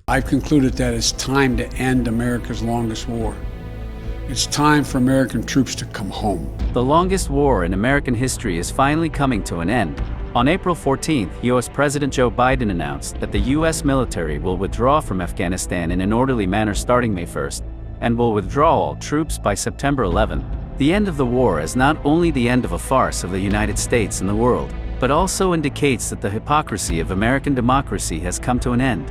I've concluded that it's time to end America's longest war. It's time for American troops to come home. The longest war in American history is finally coming to an end. On April 14th, U.S. President Joe Biden announced that the U.S. military will withdraw from Afghanistan in an orderly manner starting May 1st, and will withdraw all troops by September 11th. The end of the war is not only the end of a farce of the United States and the world, but also indicates that the hypocrisy of American democracy has come to an end.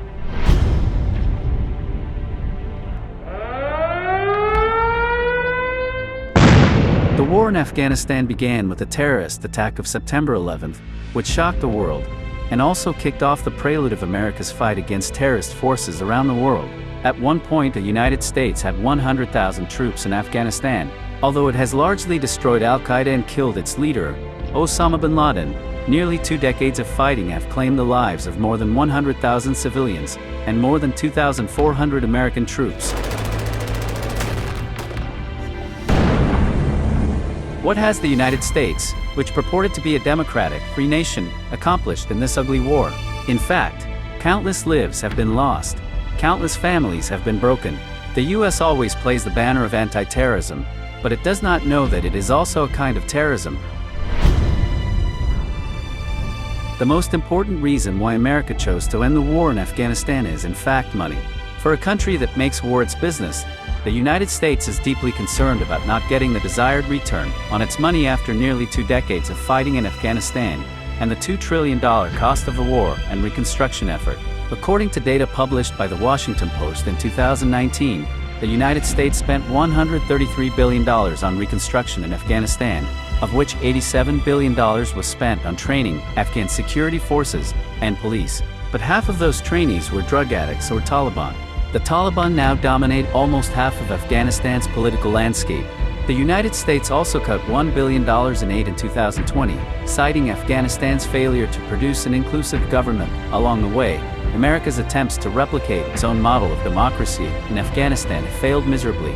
The war in Afghanistan began with the terrorist attack of September 11th, which shocked the world, and also kicked off the prelude of America's fight against terrorist forces around the world. At one point, the United States had 100,000 troops in Afghanistan, although it has largely destroyed al-Qaeda and killed its leader, Osama bin Laden. Nearly 2 decades of fighting have claimed the lives of more than 100,000 civilians, and more than 2,400 American troops. What has the United States, which purported to be a democratic, free nation, accomplished in this ugly war? In fact, countless lives have been lost. Countless families have been broken. The U.S. always plays the banner of anti-terrorism, but it does not know that it is also a kind of terrorism. The most important reason why America chose to end the war in Afghanistan is, in fact, money. For a country that makes war its business, the United States is deeply concerned about not getting the desired return on its money after nearly 2 decades of fighting in Afghanistan, and the $2 trillion cost of the war and reconstruction effort. According to data published by the Washington Post in 2019, the United States spent $133 billion on reconstruction in Afghanistan, of which $87 billion was spent on training Afghan security forces and police. But half of those trainees were drug addicts or Taliban. The Taliban now dominate almost half of Afghanistan's political landscape. The United States also cut $1 billion in aid in 2020, citing Afghanistan's failure to produce an inclusive government. Along the way, America's attempts to replicate its own model of democracy in Afghanistan failed miserably.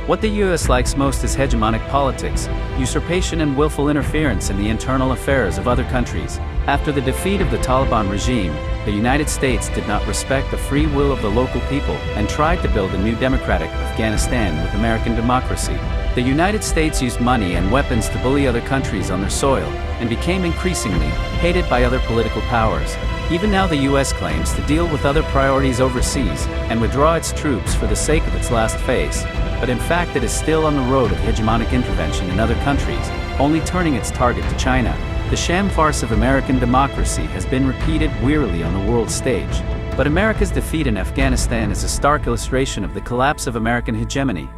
What the U.S. likes most is hegemonic politics, usurpation and willful interference in the internal affairs of other countries. After the defeat of the Taliban regime, the United States did not respect the free will of the local people and tried to build a new democratic Afghanistan with American democracy. The United States used money and weapons to bully other countries on their soil, and became increasingly hated by other political powers. Even now, the U.S. claims to deal with other priorities overseas and withdraw its troops for the sake of its last phase. But in fact, it is still on the road of hegemonic intervention in other countries, only turning its target to China. The sham farce of American democracy has been repeated wearily on the world stage. But America's defeat in Afghanistan is a stark illustration of the collapse of American hegemony.